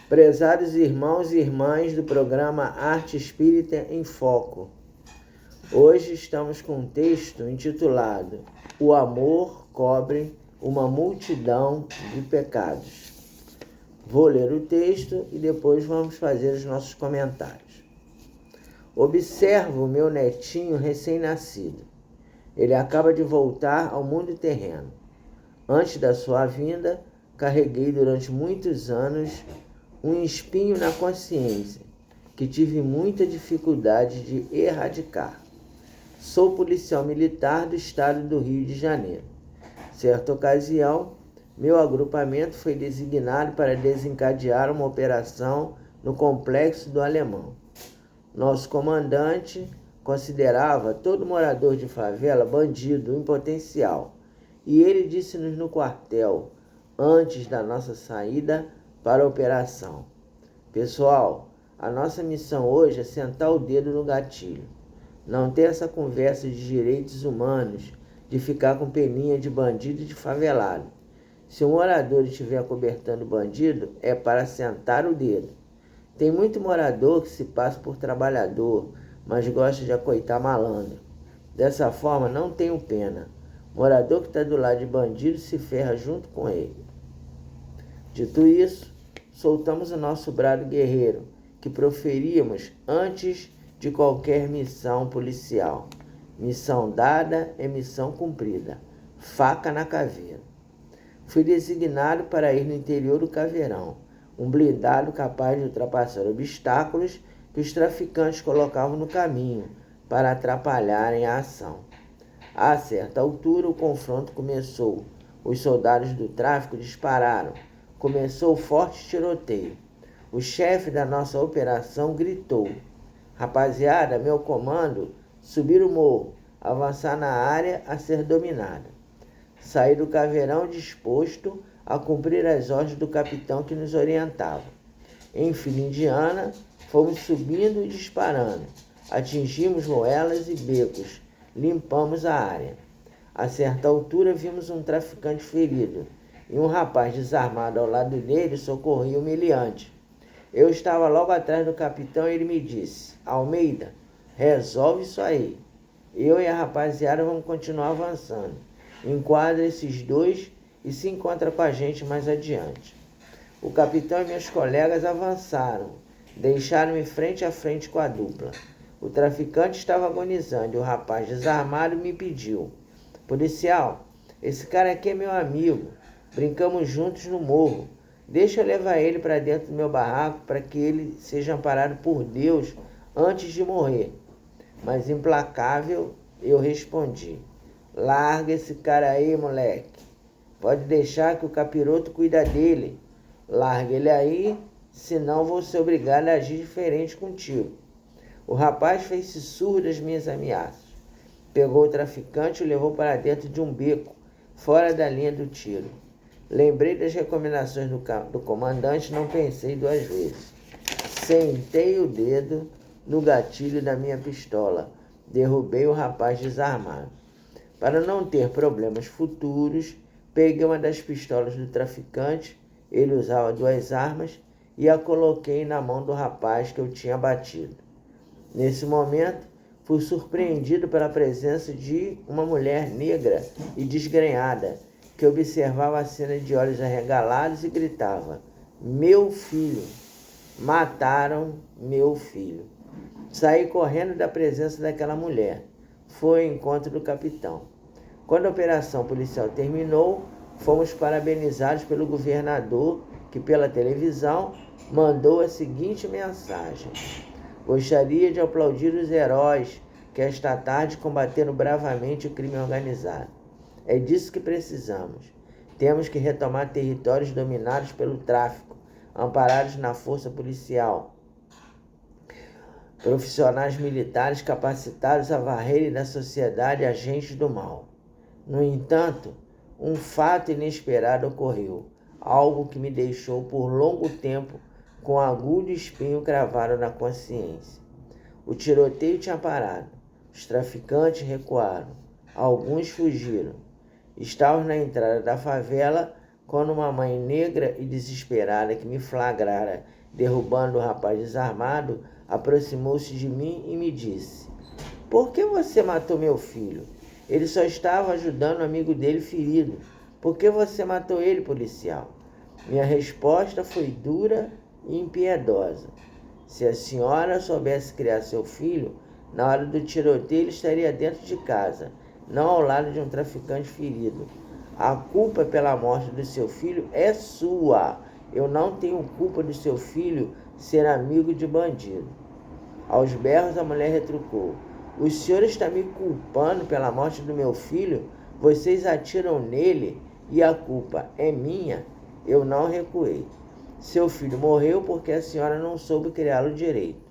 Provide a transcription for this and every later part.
Prezados irmãos e irmãs do programa Arte Espírita em Foco, hoje estamos com um texto intitulado O Amor Cobre uma Multidão de Pecados. Vou ler o texto e depois vamos fazer os nossos comentários. Observo meu netinho recém-nascido. Ele acaba de voltar ao mundo terreno. Antes da sua vinda, carreguei durante muitos anos um espinho na consciência que tive muita dificuldade de erradicar. Sou policial militar do estado do Rio de Janeiro. Certa ocasião, meu agrupamento foi designado para desencadear uma operação no Complexo do Alemão. Nosso comandante considerava todo morador de favela bandido em potencial, e ele disse-nos no quartel, antes da nossa saída para a operação: pessoal, a nossa missão hoje é sentar o dedo no gatilho. Não ter essa conversa de direitos humanos, de ficar com peninha de bandido e de favelado. Se um morador estiver acobertando bandido, é para sentar o dedo. Tem muito morador que se passa por trabalhador, mas gosta de acoitar malandro. Dessa forma, não tenho pena. Morador que está do lado de bandido se ferra junto com ele. Dito isso, soltamos o nosso brado guerreiro, que proferíamos antes de qualquer missão policial. Missão dada é missão cumprida. Faca na caveira. Fui designado para ir no interior do Caveirão, um blindado capaz de ultrapassar obstáculos que os traficantes colocavam no caminho para atrapalharem a ação. A certa altura, o confronto começou. Os soldados do tráfico dispararam. Começou o forte tiroteio. O chefe da nossa operação gritou: rapaziada, meu comando, subir o morro, avançar na área a ser dominada. Saí do Caveirão disposto a cumprir as ordens do capitão que nos orientava. Em fila indiana, fomos subindo e disparando. Atingimos moelas e becos. Limpamos a área. A certa altura, vimos um traficante ferido e um rapaz desarmado ao lado dele socorria o meliante. Eu estava logo atrás do capitão e ele me disse: Almeida, resolve isso aí. Eu e a rapaziada vamos continuar avançando. Enquadra esses dois e se encontra com a gente mais adiante. O capitão e meus colegas avançaram, deixaram-me frente a frente com a dupla. O traficante estava agonizando e o rapaz desarmado me pediu: policial, esse cara aqui é meu amigo. Brincamos juntos no morro. Deixa eu levar ele para dentro do meu barraco para que ele seja amparado por Deus antes de morrer. Mas implacável, eu respondi: larga esse cara aí, moleque. Pode deixar que o capiroto cuida dele. Larga ele aí, senão vou ser obrigado a agir diferente contigo. O rapaz fez-se surdo às minhas ameaças. Pegou o traficante e o levou para dentro de um beco, fora da linha do tiro. Lembrei das recomendações do comandante e não pensei duas vezes. Sentei o dedo no gatilho da minha pistola. Derrubei o rapaz desarmado. Para não ter problemas futuros, peguei uma das pistolas do traficante, ele usava 2 armas, e a coloquei na mão do rapaz que eu tinha batido. Nesse momento, fui surpreendido pela presença de uma mulher negra e desgrenhada, que observava a cena de olhos arregalados e gritava: meu filho! Mataram meu filho! Saí correndo da presença daquela mulher. Foi ao encontro do capitão. Quando a operação policial terminou, fomos parabenizados pelo governador, que pela televisão mandou a seguinte mensagem: gostaria de aplaudir os heróis que esta tarde combateram bravamente o crime organizado. É disso que precisamos. Temos que retomar territórios dominados pelo tráfico, amparados na força policial. Profissionais militares capacitados a varrerem da sociedade agentes do mal. No entanto, um fato inesperado ocorreu, algo que me deixou por longo tempo com agudo espinho cravado na consciência. O tiroteio tinha parado, os traficantes recuaram, alguns fugiram. Estávamos na entrada da favela quando uma mãe negra e desesperada que me flagrara derrubando o rapaz desarmado, aproximou-se de mim e me disse: "Por que você matou meu filho? Ele só estava ajudando um amigo dele ferido. Por que você matou ele, policial?" Minha resposta foi dura e impiedosa. Se a senhora soubesse criar seu filho, na hora do tiroteio ele estaria dentro de casa, não ao lado de um traficante ferido. A culpa pela morte do seu filho é sua. Eu não tenho culpa do seu filho ser amigo de bandido. Aos berros, a mulher retrucou: "O senhor está me culpando pela morte do meu filho? Vocês atiram nele e a culpa é minha?" Eu não recuei. "Seu filho morreu porque a senhora não soube criá-lo direito."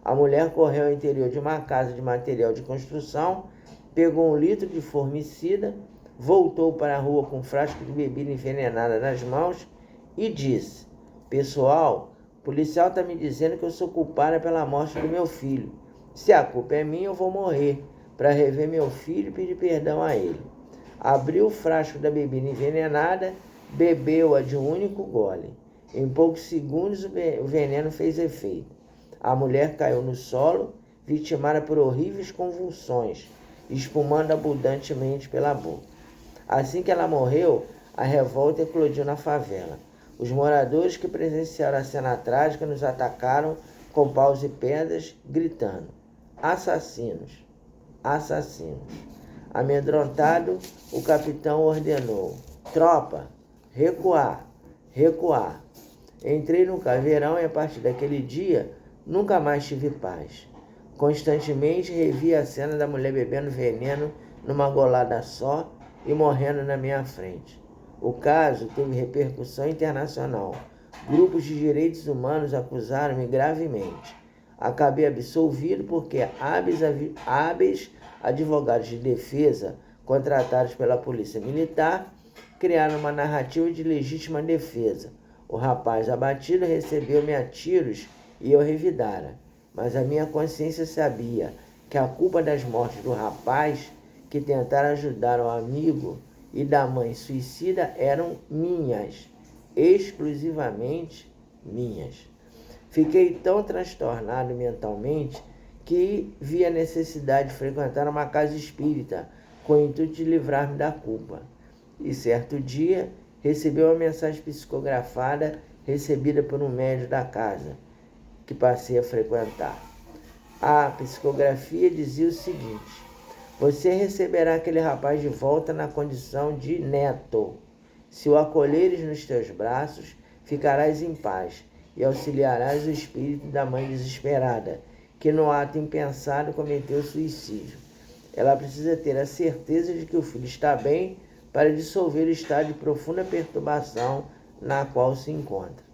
A mulher correu ao interior de uma casa de material de construção, pegou 1 litro de formicida, voltou para a rua com um frasco de bebida envenenada nas mãos e disse: "Pessoal, o policial está me dizendo que eu sou culpada pela morte do meu filho. Se a culpa é minha, eu vou morrer para rever meu filho e pedir perdão a ele." Abriu o frasco da bebida envenenada, bebeu-a de um único gole. Em poucos segundos o veneno fez efeito. A mulher caiu no solo, vitimada por horríveis convulsões, espumando abundantemente pela boca. Assim que ela morreu, a revolta eclodiu na favela. Os moradores que presenciaram a cena trágica nos atacaram com paus e pedras, gritando: "Assassinos! Assassinos!" Amedrontado, o capitão ordenou: "Tropa, recuar, recuar." Entrei no caveirão e a partir daquele dia nunca mais tive paz. Constantemente revia a cena da mulher bebendo veneno numa golada só e morrendo na minha frente. O caso teve repercussão internacional. Grupos de direitos humanos acusaram-me gravemente. Acabei absolvido porque hábeis advogados de defesa, contratados pela polícia militar, criaram uma narrativa de legítima defesa. O rapaz abatido recebeu-me a tiros e eu revidara. Mas a minha consciência sabia que a culpa das mortes do rapaz que tentara ajudar o amigo e da mãe suicida eram minhas, exclusivamente minhas. Fiquei tão transtornado mentalmente que vi a necessidade de frequentar uma casa espírita com o intuito de livrar-me da culpa. E certo dia recebi uma mensagem psicografada recebida por um médium da casa que passei a frequentar. A psicografia dizia o seguinte: "Você receberá aquele rapaz de volta na condição de neto. Se o acolheres nos teus braços, ficarás em paz e auxiliarás o espírito da mãe desesperada, que no ato impensado cometeu suicídio. Ela precisa ter a certeza de que o filho está bem para dissolver o estado de profunda perturbação na qual se encontra."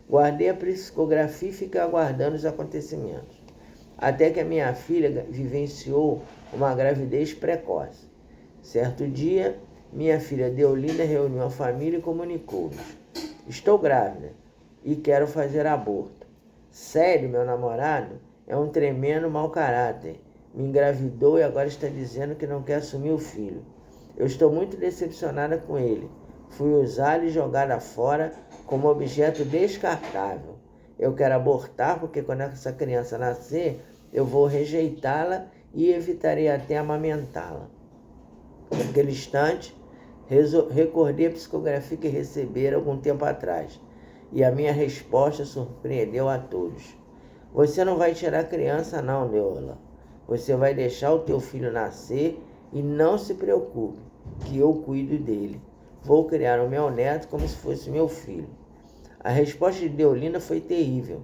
Guardei a psicografia e fiquei aguardando os acontecimentos, até que a minha filha vivenciou uma gravidez precoce. Certo dia, minha filha Deolinda reuniu a família e comunicou-nos: "Estou grávida e quero fazer aborto. Sério, meu namorado é um tremendo mau caráter. Me engravidou e agora está dizendo que não quer assumir o filho. Eu estou muito decepcionada com ele. Fui usada e jogada fora como objeto descartável. Eu quero abortar porque quando essa criança nascer, eu vou rejeitá-la e evitarei até amamentá-la." Naquele instante, recordei a psicografia que recebera algum tempo atrás, e a minha resposta surpreendeu a todos. "Você não vai tirar a criança não, Neola. Você vai deixar o teu filho nascer e não se preocupe, que eu cuido dele. Vou criar o meu neto como se fosse meu filho." A resposta de Deolinda foi terrível.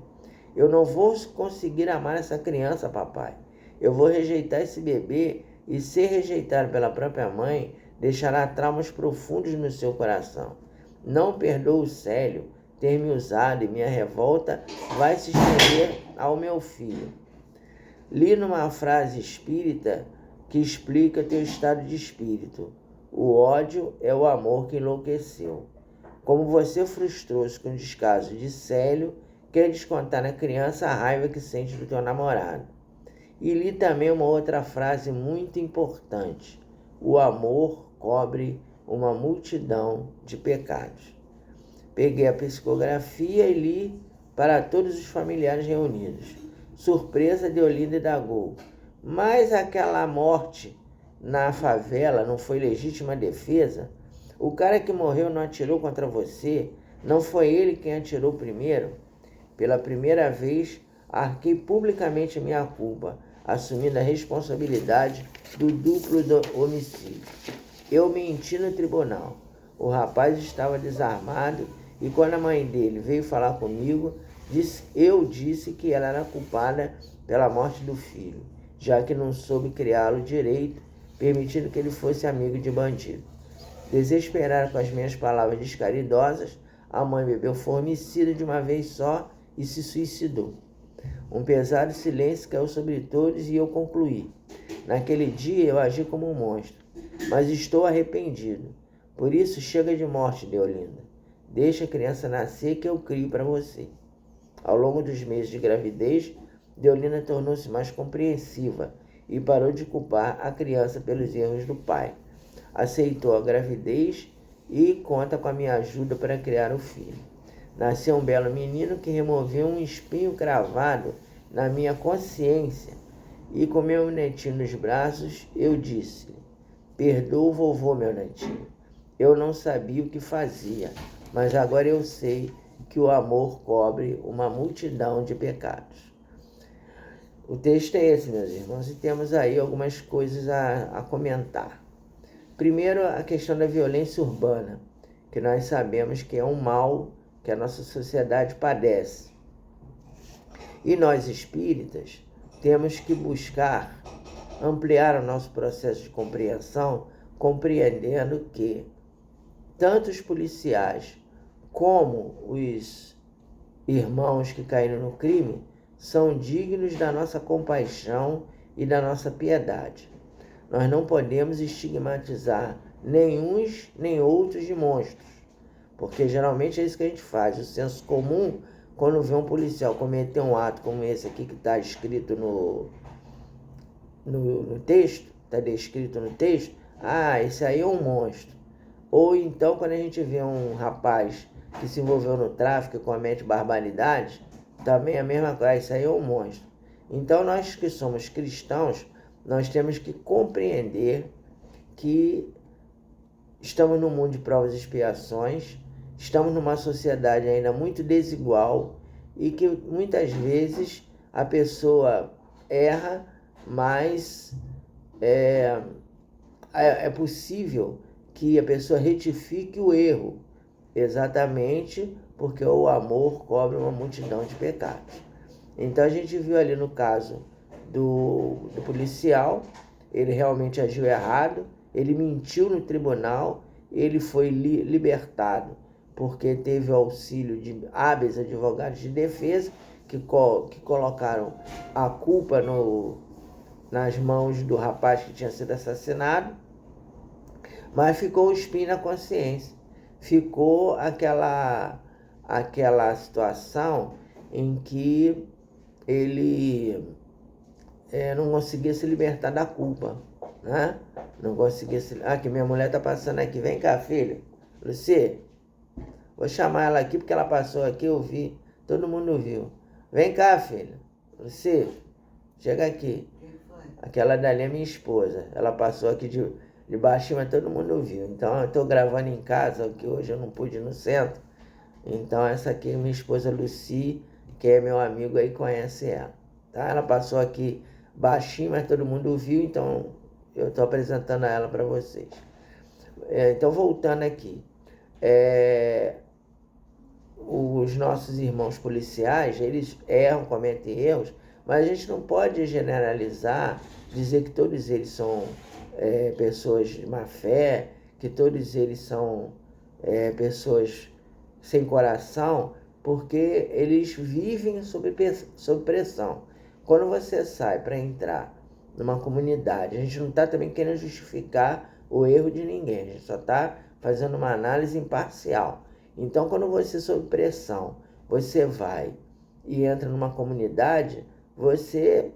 "Eu não vou conseguir amar essa criança, papai. Eu vou rejeitar esse bebê e, ser rejeitado pela própria mãe, deixará traumas profundos no seu coração. Não perdoo o Célio ter me usado e minha revolta vai se estender ao meu filho." Li numa frase espírita que explica teu estado de espírito: "O ódio é o amor que enlouqueceu." Como você frustrou-se com o descaso de Célio, quer descontar na criança a raiva que sente do teu namorado. E li também uma outra frase muito importante: "O amor cobre uma multidão de pecados." Peguei a psicografia e li para todos os familiares reunidos. Surpresa de Olinda indagou: mas aquela morte na favela não foi legítima defesa? O cara que morreu não atirou contra você? Não foi ele quem atirou primeiro? Pela primeira vez, arquei publicamente minha culpa, assumindo a responsabilidade do duplo homicídio. Eu menti no tribunal. O rapaz estava desarmado e quando a mãe dele veio falar comigo, eu disse que ela era culpada pela morte do filho, já que não soube criá-lo direito, permitindo que ele fosse amigo de bandido. Desesperada com as minhas palavras descaridosas, a mãe bebeu formicida de uma vez só e se suicidou. Um pesado silêncio caiu sobre todos e eu concluí: naquele dia eu agi como um monstro, mas estou arrependido. Por isso chega de morte, Deolinda. Deixa a criança nascer que eu crio para você. Ao longo dos meses de gravidez, Deolinda tornou-se mais compreensiva e parou de culpar a criança pelos erros do pai. Aceitou a gravidez e conta com a minha ajuda para criar o filho. Nasceu um belo menino que removeu um espinho cravado na minha consciência e com meu netinho nos braços eu disse: perdoa o vovô, meu netinho. Eu não sabia o que fazia, mas agora eu sei que o amor cobre uma multidão de pecados. O texto é esse, meus irmãos, e temos aí algumas coisas a comentar. Primeiro, a questão da violência urbana, que nós sabemos que é um mal que a nossa sociedade padece. E nós espíritas temos que buscar ampliar o nosso processo de compreensão, compreendendo que tanto os policiais como os irmãos que caíram no crime são dignos da nossa compaixão e da nossa piedade. Nós não podemos estigmatizar nem uns nem outros de monstros, porque geralmente é isso que a gente faz. O senso comum, quando vê um policial cometer um ato como esse aqui que está escrito no texto, está descrito no texto, esse aí é um monstro. Ou então, quando a gente vê um rapaz que se envolveu no tráfico e comete barbaridades, também é a mesma coisa, isso aí é um monstro. Então, nós que somos cristãos, nós temos que compreender que estamos num mundo de provas e expiações, estamos numa sociedade ainda muito desigual e que muitas vezes a pessoa erra, mas é possível que a pessoa retifique o erro, exatamente porque o amor cobre uma multidão de pecados. Então a gente viu ali no caso do policial, ele realmente agiu errado, ele mentiu no tribunal, ele foi libertado porque teve o auxílio de hábeis advogados de defesa que colocaram a culpa nas mãos do rapaz que tinha sido assassinado, mas ficou o espinho na consciência, ficou aquela situação em que ele não conseguia se libertar da culpa, né? Não conseguia se... que minha mulher tá passando aqui, vem cá, filha. Lucy, vou chamar ela aqui porque ela passou aqui, eu vi, todo mundo viu. Vem cá, filha. Lucy, chega aqui. Aquela dali é minha esposa, ela passou aqui de baixinho, mas todo mundo viu. Então eu estou gravando em casa, que hoje eu não pude ir no centro. Então essa aqui é minha esposa Lucy, que é meu amigo aí, conhece ela. Tá? Ela passou aqui baixinho, mas todo mundo viu, então eu estou apresentando ela para vocês. Então voltando aqui. Os nossos irmãos policiais, eles erram, cometem erros, mas a gente não pode generalizar, dizer que todos eles são pessoas de má fé, que todos eles são pessoas sem coração, porque eles vivem sob pressão. Quando você sai para entrar numa comunidade, a gente não está também querendo justificar o erro de ninguém, a gente só está fazendo uma análise imparcial. Então, quando você sob pressão, você vai e entra numa comunidade, você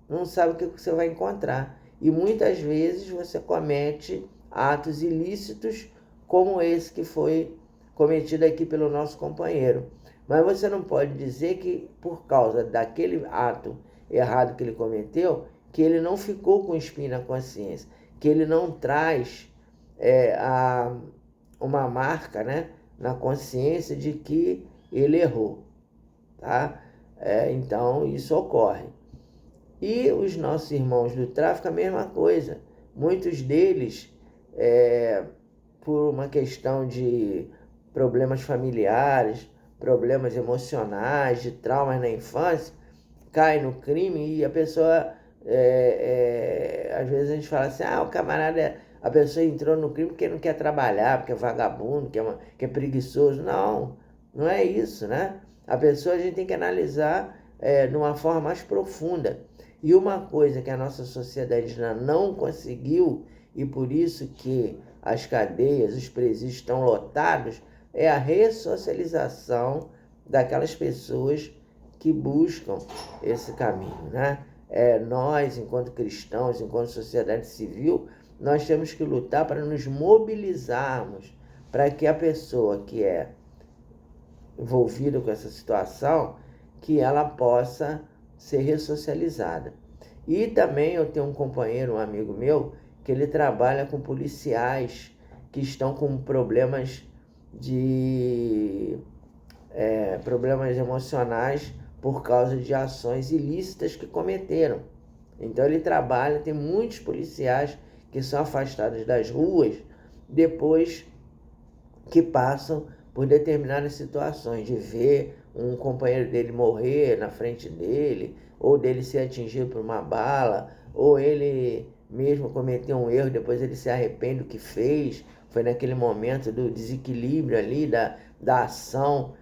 não sabe o que você vai encontrar. E muitas vezes você comete atos ilícitos como esse que foi cometido aqui pelo nosso companheiro. Mas você não pode dizer que, por causa daquele ato errado que ele cometeu, que ele não ficou com espinho na consciência, que ele não traz uma marca, né, na consciência de que ele errou, tá? Então, isso ocorre. E os nossos irmãos do tráfico, a mesma coisa. Muitos deles, por uma questão de problemas familiares, problemas emocionais, de traumas na infância, cai no crime e a pessoa, às vezes a gente fala assim, o camarada, a pessoa entrou no crime porque não quer trabalhar, porque é vagabundo, que é preguiçoso. Não, não é isso, né? A pessoa a gente tem que analisar de uma forma mais profunda. E uma coisa que a nossa sociedade ainda não conseguiu, e por isso que as cadeias, os presídios estão lotados, é a ressocialização daquelas pessoas que buscam esse caminho, né? Nós, enquanto cristãos, enquanto sociedade civil, nós temos que lutar para nos mobilizarmos para que a pessoa que é envolvida com essa situação, que ela possa ser ressocializada. E também eu tenho um companheiro, um amigo meu, que ele trabalha com policiais que estão com problemas problemas emocionais por causa de ações ilícitas que cometeram. Então ele trabalha, tem muitos policiais que são afastados das ruas depois que passam por determinadas situações, de ver um companheiro dele morrer na frente dele, ou dele ser atingido por uma bala, ou ele mesmo cometer um erro, depois ele se arrepende do que fez. Foi naquele momento do desequilíbrio ali, da ação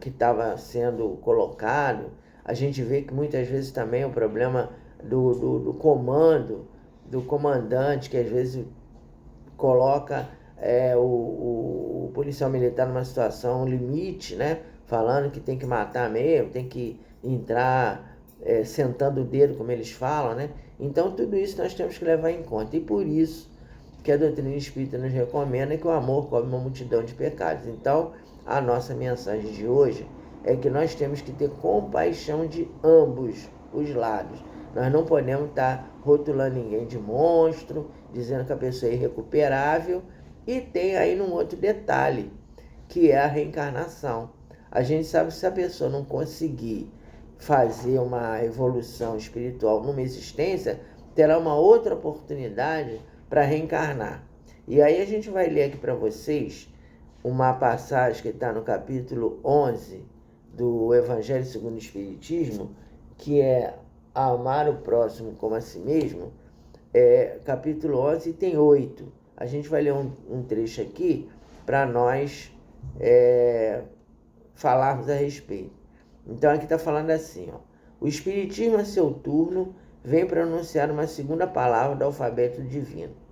que estava sendo colocado. A gente vê que muitas vezes também o problema do comando, do comandante, que às vezes coloca o policial militar numa situação limite, né? Falando que tem que matar mesmo, tem que entrar sentando o dedo, como eles falam, né? Então tudo isso nós temos que levar em conta. E por isso que a doutrina espírita nos recomenda que o amor cobre uma multidão de pecados. Então, a nossa mensagem de hoje é que nós temos que ter compaixão de ambos os lados. Nós não podemos estar rotulando ninguém de monstro, dizendo que a pessoa é irrecuperável. E tem aí um outro detalhe, que é a reencarnação. A gente sabe que se a pessoa não conseguir fazer uma evolução espiritual numa existência, terá uma outra oportunidade para reencarnar. E aí a gente vai ler aqui para vocês uma passagem que está no capítulo 11 do Evangelho segundo o Espiritismo, que é amar o próximo como a si mesmo. Capítulo 11 e tem 8. A gente vai ler um trecho aqui para nós falarmos a respeito. Então aqui está falando assim, o Espiritismo a seu turno vem pronunciar uma segunda palavra do alfabeto divino.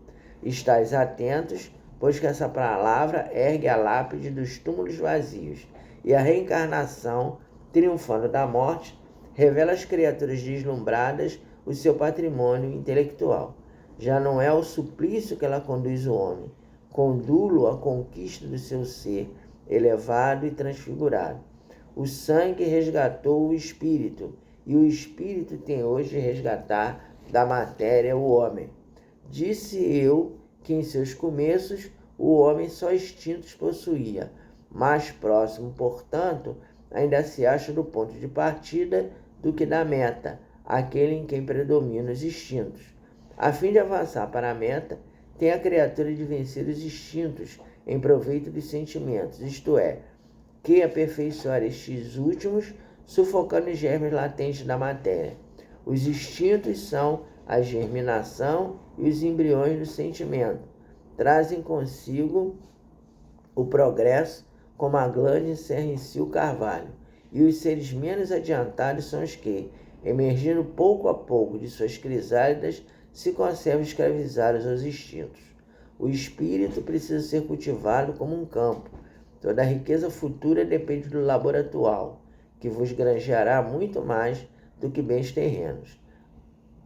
Estais atentos, pois que essa palavra ergue a lápide dos túmulos vazios, e a reencarnação, triunfando da morte, revela às criaturas deslumbradas o seu patrimônio intelectual. Já não é o suplício que ela conduz o homem, condu-lo à conquista do seu ser, elevado e transfigurado. O sangue resgatou o espírito, e o espírito tem hoje de resgatar da matéria o homem. Disse eu que em seus começos o homem só instintos possuía. Mais próximo, portanto, ainda se acha do ponto de partida do que da meta, aquele em quem predominam os instintos. A fim de avançar para a meta, tem a criatura de vencer os instintos em proveito dos sentimentos, isto é, que aperfeiçoar estes últimos, sufocando os germes latentes da matéria. Os instintos são a germinação e os embriões do sentimento. Trazem consigo o progresso, como a glândula encerra em si o carvalho. E os seres menos adiantados são os que, emergindo pouco a pouco de suas crisálidas, se conservam escravizados aos instintos. O espírito precisa ser cultivado como um campo. Toda a riqueza futura depende do labor atual, que vos granjeará muito mais do que bens terrenos.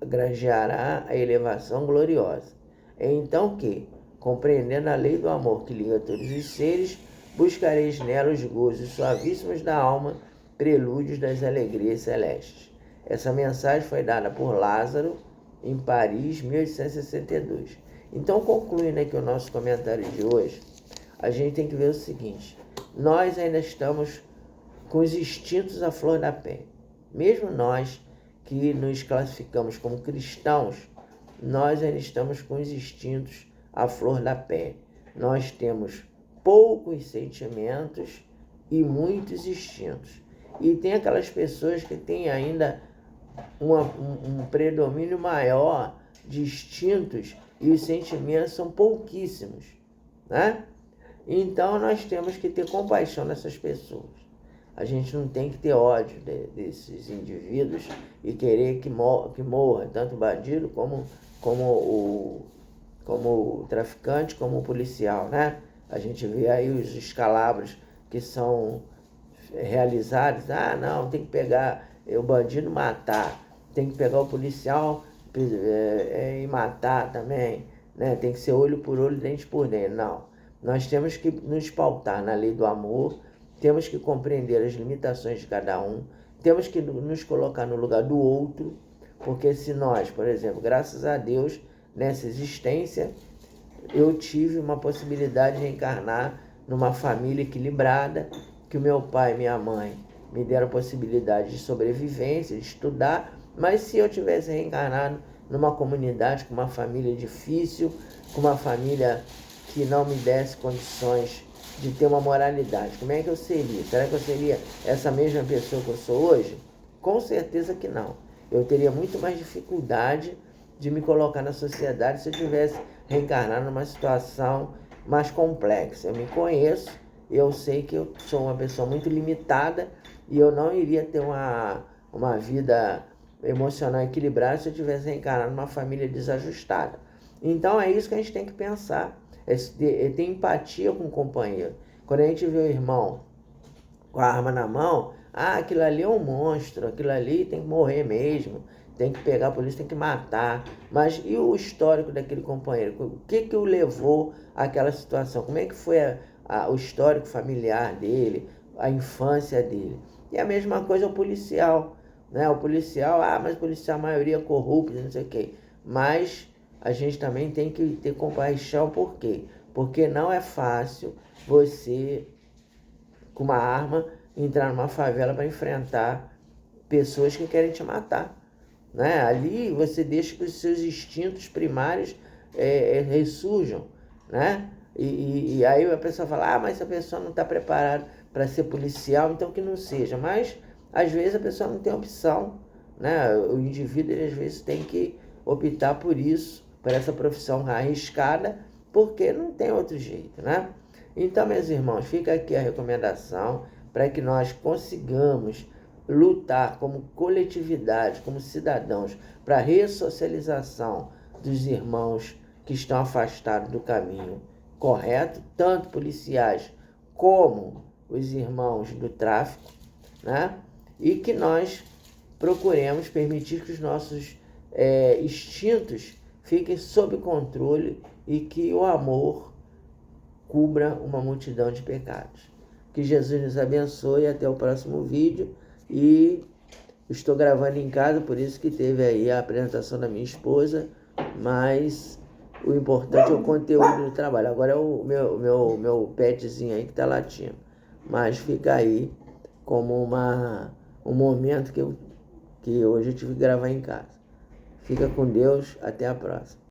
Granjeará a elevação gloriosa. É então que, compreendendo a lei do amor que liga todos os seres, buscareis nela os gozos suavíssimos da alma, prelúdios das alegrias celestes. Essa mensagem foi dada por Lázaro em Paris, 1862. Então, concluindo aqui o nosso comentário de hoje, a gente tem que ver o seguinte: nós ainda estamos com os instintos à flor da pele. Mesmo nós que nos classificamos como cristãos, nós ainda estamos com os instintos à flor da pele. Nós temos poucos sentimentos e muitos instintos. E tem aquelas pessoas que têm ainda um predomínio maior de instintos e os sentimentos são pouquíssimos, né? Então nós temos que ter compaixão dessas pessoas. A gente não tem que ter ódio desses indivíduos e querer que morra tanto o bandido como o traficante, como o policial, né? A gente vê aí os escalabros que são realizados. Ah, não, tem que pegar o bandido, matar. Tem que pegar o policial e matar também, né? Tem que ser olho por olho, dente por dente. Não. Nós temos que nos pautar na lei do amor, temos que compreender as limitações de cada um, temos que nos colocar no lugar do outro, porque se nós, por exemplo, graças a Deus, nessa existência, eu tive uma possibilidade de reencarnar numa família equilibrada, que o meu pai e minha mãe me deram possibilidade de sobrevivência, de estudar, mas se eu tivesse reencarnado numa comunidade com uma família difícil, com uma família que não me desse condições de ter uma moralidade, como é que eu seria? Será que eu seria essa mesma pessoa que eu sou hoje? Com certeza que não. Eu teria muito mais dificuldade de me colocar na sociedade se eu tivesse reencarnado numa situação mais complexa. Eu me conheço, eu sei que eu sou uma pessoa muito limitada e eu não iria ter uma vida emocional equilibrada se eu tivesse reencarnado numa família desajustada. Então é isso que a gente tem que pensar. É ter empatia com o companheiro. Quando a gente vê o irmão com a arma na mão, aquilo ali é um monstro, aquilo ali tem que morrer mesmo, tem que pegar a polícia, tem que matar. Mas e o histórico daquele companheiro? O que o levou àquela situação? Como é que foi o histórico familiar dele, a infância dele? E a mesma coisa o policial, né? O policial, mas o policial, a maioria é corrupto, não sei o quê. Mas a gente também tem que ter compaixão, por quê? Porque não é fácil você, com uma arma, entrar numa favela para enfrentar pessoas que querem te matar, né? Ali você deixa que os seus instintos primários ressurjam, né? E aí a pessoa fala, mas essa pessoa não está preparada para ser policial, então que não seja. Mas às vezes a pessoa não tem opção, né? O indivíduo ele, às vezes tem que optar por isso, por essa profissão arriscada, porque não tem outro jeito, né? Então, meus irmãos, fica aqui a recomendação para que nós consigamos lutar como coletividade, como cidadãos, para a ressocialização dos irmãos que estão afastados do caminho correto, tanto policiais como os irmãos do tráfico, né? E que nós procuremos permitir que os nossos instintos fiquem sob controle e que o amor cubra uma multidão de pecados. Que Jesus nos abençoe, até o próximo vídeo. E estou gravando em casa, por isso que teve aí a apresentação da minha esposa, mas o importante é o conteúdo do trabalho. Agora é o meu petzinho aí que está latindo, mas fica aí como um momento que hoje eu tive que gravar em casa. Fica com Deus, até a próxima.